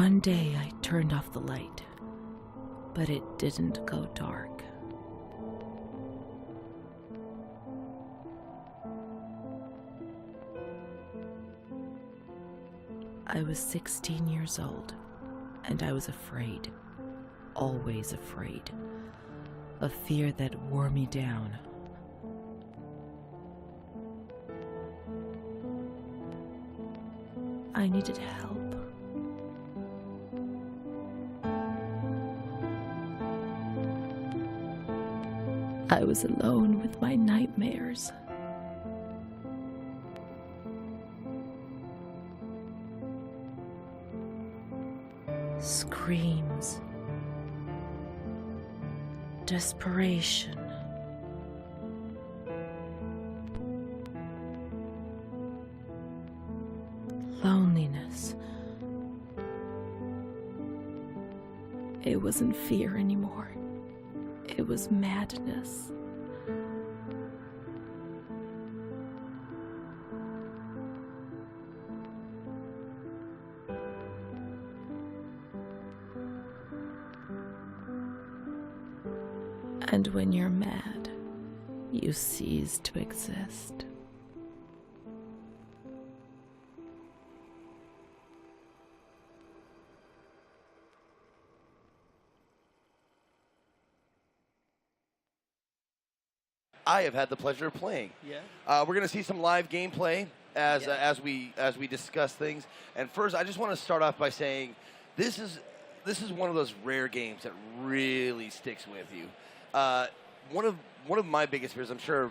One day I turned off the light, but it didn't go dark. I was 16 years old, and I was afraid, always afraid, a fear that wore me down. I needed help. I was alone with my nightmares. Screams. Desperation. Loneliness. It wasn't fear anymore. It was madness. And when you're mad, you cease to exist. I have had the pleasure of playing. Yeah. We're going to see some live gameplay as we discuss things. And first, I just want to start off by saying this is one of those rare games that really sticks with you. One of my biggest fears, I'm sure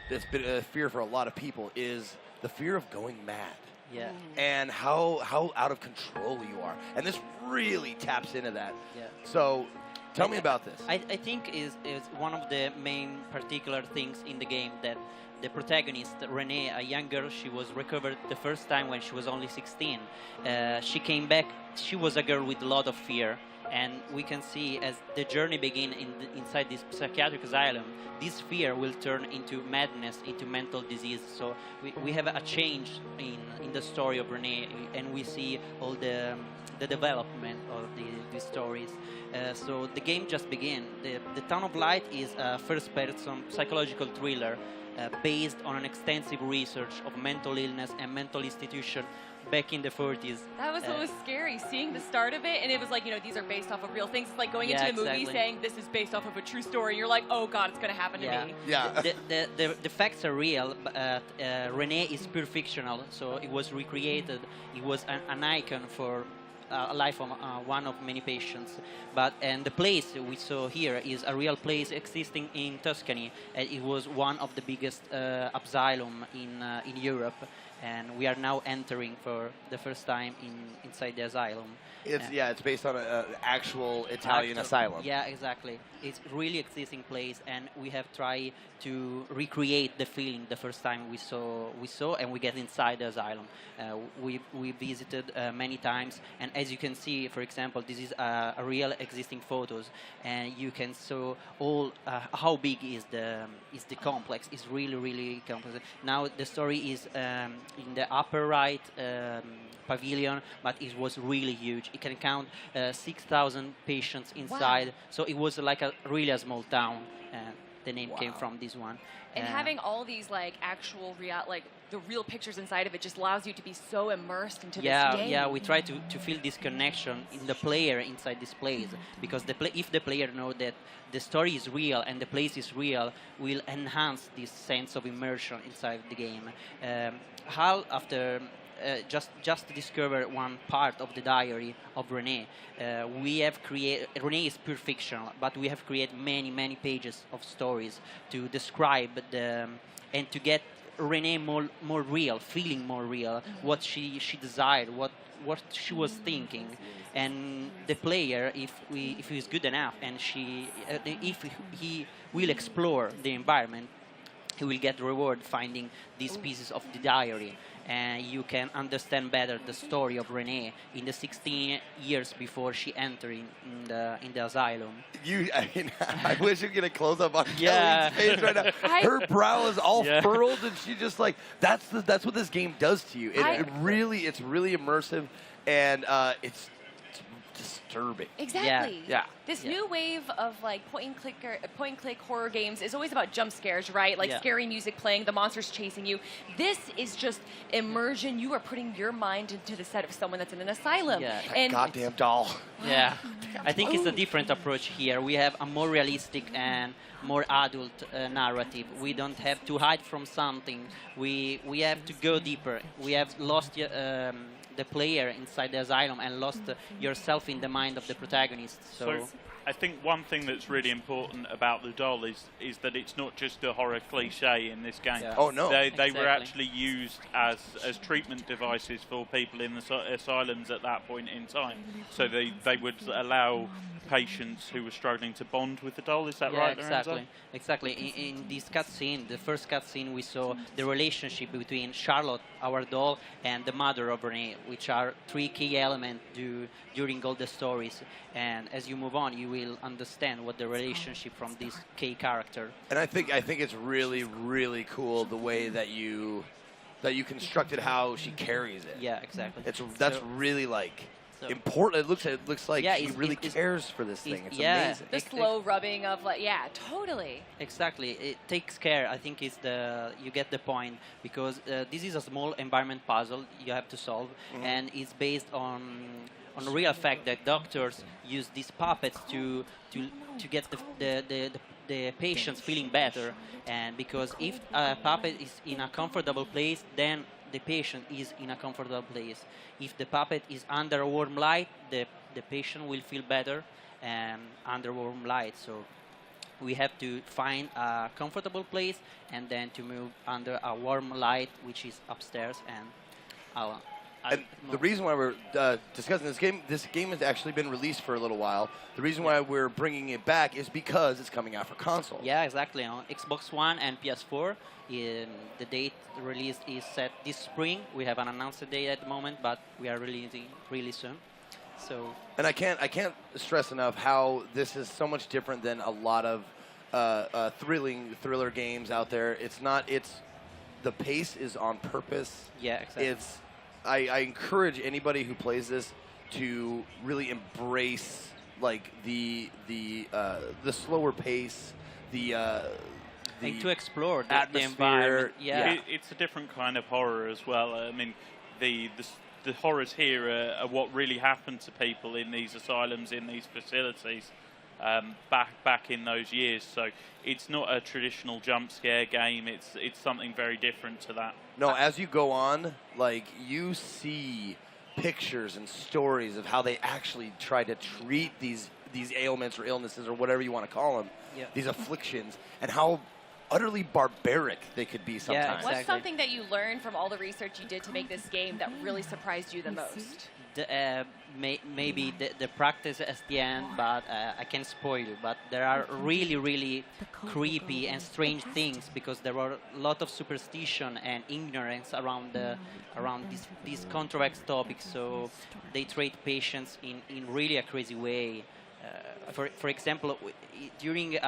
it's been a fear for a lot of people, is the fear of going mad. Yeah. And how out of control you are. And this really taps into that. Yeah. So tell me about this. I think is one of the main particular things in the game that the protagonist, Renée, a young girl, she was recovered the first time when she was only 16. She came back, she was a girl with a lot of fear. And we can see as the journey begins inside this psychiatric asylum, this fear will turn into madness, into mental disease. So we have a change in the story of Renée, and we see all the development of these stories. So the game just began. The Town of Light is a first-person psychological thriller based on an extensive research of mental illness and mental institution back in the 40s. That was what was scary, seeing the start of it, and it was like, these are based off of real things. It's like going into the movie saying this is based off of a true story. You're like, oh God, it's going to happen to me. Yeah. The facts are real, but Renée is pure fictional, so it was recreated. It was an icon for a life of one of many patients. And the place we saw here is a real place existing in Tuscany. It was one of the biggest asylum in Europe. And we are now entering for the first time inside the asylum. It's based on an actual Italian asylum. Yeah, exactly. It's really existing place, and we have tried to recreate the feeling the first time we saw, and we get inside the asylum. We visited many times, and as you can see, for example, this is a real existing photos, and you can see all how big is the complex. It's really complex. Now the story is in the upper right pavilion, but it was really huge. It can count 6,000 patients inside. Wow. So it was like really a small town. The name came from this one. And having all these actual the real pictures inside of it just allows you to be so immersed into this game. Yeah, we try to feel this connection in the player inside this place, because if the player knows that the story is real and the place is real, will enhance this sense of immersion inside the game. Hal, after just to discover one part of the diary of Renée, we have created. Renée is pure fictional, but we have created many pages of stories to describe and to get Renée more real, feeling more real, what she desired, what she was thinking, and the player, if he is good enough, and if he will explore the environment, he will get reward finding these pieces of the diary. And you can understand better the story of Renée in the 16 years before she entered in the asylum. I wish you could get a close up on Kelly's face right now. Her brow is all furrowed, and she just that's what this game does to you. It's really immersive, and disturbing. Exactly. Yeah. This new wave of like point and click horror games is always about jump scares, right? Like scary music playing, the monsters chasing you. This is just immersion. You are putting your mind into the set of someone that's in an asylum. Yeah. And Goddamn doll. Yeah, I think it's a different approach here. We have a more realistic and more adult narrative. We don't have to hide from something. We have to go deeper. We have lost the player inside the asylum and lost yourself in the mind of the protagonist. So I think one thing that's really important about the doll is that it's not just a horror cliche in this game. Yeah. Oh no. They were actually used as treatment devices for people in the asylums at that point in time. So they would allow patients who were struggling to bond with the doll. Is that right, Lorenzo? Exactly. In this cutscene, the first cutscene, we saw the relationship between Charlotte, our doll, and the mother of Renée, which are 3 key elements during all the stories. And as you move on, you will understand what the relationship from this key character. And I think it's really, really cool the way that you constructed how she carries it. Yeah, exactly. That's really like important. It looks like she really cares for this thing. It's amazing. The slow rubbing of like, totally. Exactly, it takes care. I think you get the point, because this is a small environment puzzle you have to solve, and it's based on a real fact that doctors use these puppets to get the patients feeling better. And because if a puppet is in a comfortable place, then the patient is in a comfortable place. If the puppet is under a warm light, the patient will feel better under warm light. So we have to find a comfortable place and then to move under a warm light, which is upstairs. And the reason why we're discussing this game has actually been released for a little while. The reason why we're bringing it back is because it's coming out for console. Yeah, exactly. On Xbox One and PS4, the date release is set this spring. We have an announced date at the moment, but we are releasing really soon. So. And I can't stress enough how this is so much different than a lot of thriller games out there. The pace is on purpose. Yeah, exactly. I encourage anybody who plays this to really embrace like the slower pace, and to explore the atmosphere. environment. Yeah, it's a different kind of horror as well. I mean, the horrors here are what really happened to people in these asylums, in these facilities, back in those years. So it's not a traditional jump scare game. It's something very different to that. No, as you go on, like you see pictures and stories of how they actually try to treat these ailments or illnesses or whatever you want to call them, these afflictions, and how utterly barbaric they could be sometimes. Yeah, exactly. What's something that you learned from all the research you did to make this game that really surprised you the most? Maybe the practice at the end, but I can't spoil you. But there are really, really creepy and strange things, because there are a lot of superstition and ignorance around these controversial topics. So they treat patients in really a crazy way. For example, during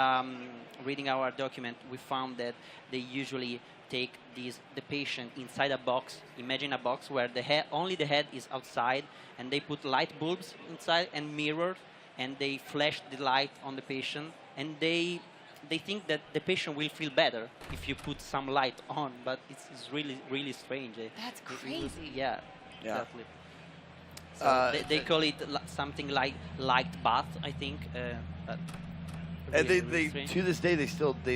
reading our document, we found that they usually take the patient inside a box. Imagine a box where only the head is outside, and they put light bulbs inside and mirrors, and they flash the light on the patient, and they think that the patient will feel better if you put some light on, but it's really, really strange. That's crazy. Yeah, exactly. So they call it something like light bath, I think. But and really, they really to this day they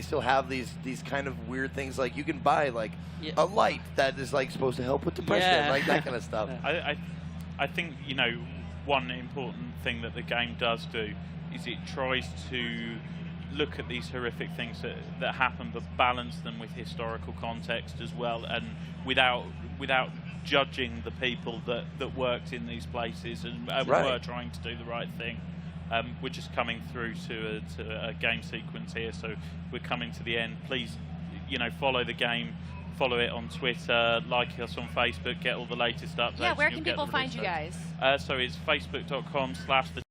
still have these kind of weird things, like you can buy like a light that is like supposed to help with depression, like that kind of stuff. I think, you know, one important thing that the game does do is it tries to look at these horrific things that happen, but balance them with historical context as well, and without judging the people that worked in these places and were trying to do the right thing. We're just coming through to a game sequence here, so we're coming to the end. Please, you know, follow the game, follow it on Twitter, like us on Facebook, get all the latest updates. Yeah, where can people find you guys? So it's facebook.com/the